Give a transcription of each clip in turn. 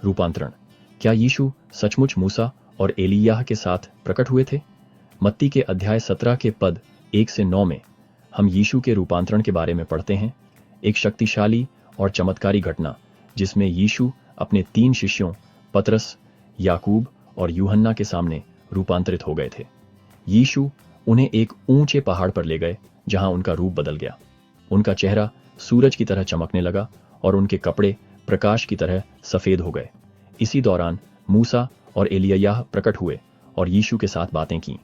रूपांतरण। क्या यीशु सचमुच मूसा और एलियाह के साथ प्रकट हुए थे? मत्ती के अध्याय 17 के पद 1 से 9 में हम यीशु के रूपांतरण के बारे में पढ़ते हैं। एक शक्तिशाली और चमत्कारी घटना जिसमें यीशु अपने 3 शिष्यों पतरस, याकूब और यूहन्ना के सामने रूपांतरित हो गए थे। यीशु उन्हें एक ऊंचे पहाड़ पर ले गए जहां उनका रूप बदल गया। उनका चेहरा सूरज की तरह चमकने लगा और उनके कपड़े प्रकाश की तरह सफेद हो गए। इसी दौरान मूसा और एलिय्याह प्रकट हुए और यीशु के साथ बातें की।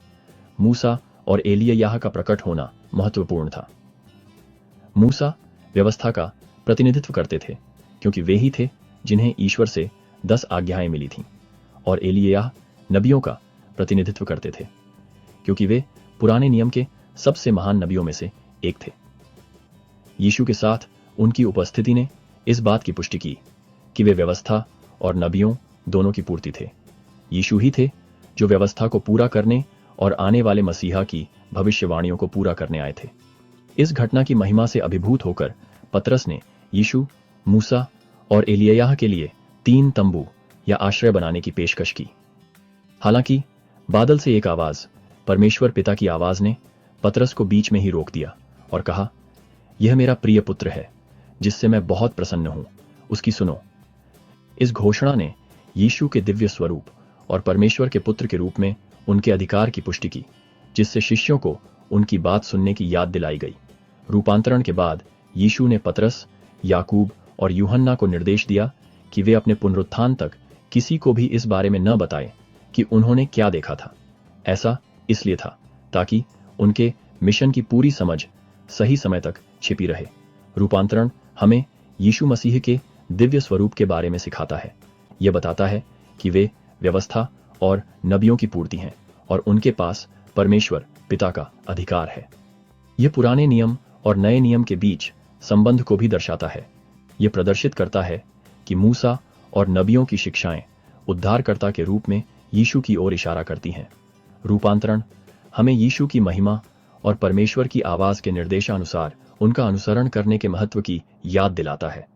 मूसा और एलिय्याह का प्रकट होना महत्वपूर्ण था। मूसा व्यवस्था का प्रतिनिधित्व करते थे क्योंकि वे ही थे जिन्हें ईश्वर से 10 आज्ञाएं मिली थीं, और एलिय्याह नबियों का प्रतिनिधित्व करते थे क्योंकि वे पुराने नियम के सबसे महान नबियों में से एक थे। यीशु के साथ उनकी उपस्थिति ने इस बात की पुष्टि की कि वे व्यवस्था और नबियों दोनों की पूर्ति थे। यीशु ही थे जो व्यवस्था को पूरा करने और आने वाले मसीहा की भविष्यवाणियों को पूरा करने आए थे। इस घटना की महिमा से अभिभूत होकर पतरस ने यीशु, मूसा और एलिय्याह के लिए 3 तंबू या आश्रय बनाने की पेशकश की। हालांकि बादल से एक आवाज, परमेश्वर पिता की आवाज ने पतरस को बीच में ही रोक दिया और कहा, यह मेरा प्रिय पुत्र है जिससे मैं बहुत प्रसन्न हूं, उसकी सुनो। इस घोषणा ने यीशु के दिव्य स्वरूप और परमेश्वर के पुत्र के रूप में उनके अधिकार की पुष्टि की, जिससे शिष्यों को उनकी बात सुनने की याद दिलाई गई। रूपांतरण के बाद यीशु ने पतरस, याकूब और यूहन्ना को निर्देश दिया कि वे अपने पुनरुत्थान तक किसी को भी इस बारे में न बताएं कि उन्होंने क्या देखा था। ऐसा इसलिए था ताकि उनके मिशन की पूरी समझ सही समय तक छिपी रहे। रूपांतरण हमें यीशु मसीह के दिव्य स्वरूप के बारे में सिखाता है। यह बताता है कि वे व्यवस्था और नबियों की पूर्ति हैं और उनके पास परमेश्वर पिता का अधिकार है। यह पुराने नियम और नए नियम के बीच संबंध को भी दर्शाता है। यह प्रदर्शित करता है कि मूसा और नबियों की शिक्षाएं उद्धारकर्ता के रूप में यीशु की ओर इशारा करती हैं। रूपांतरण हमें यीशु की महिमा और परमेश्वर की आवाज के निर्देशानुसार उनका अनुसरण करने के महत्व की याद दिलाता है।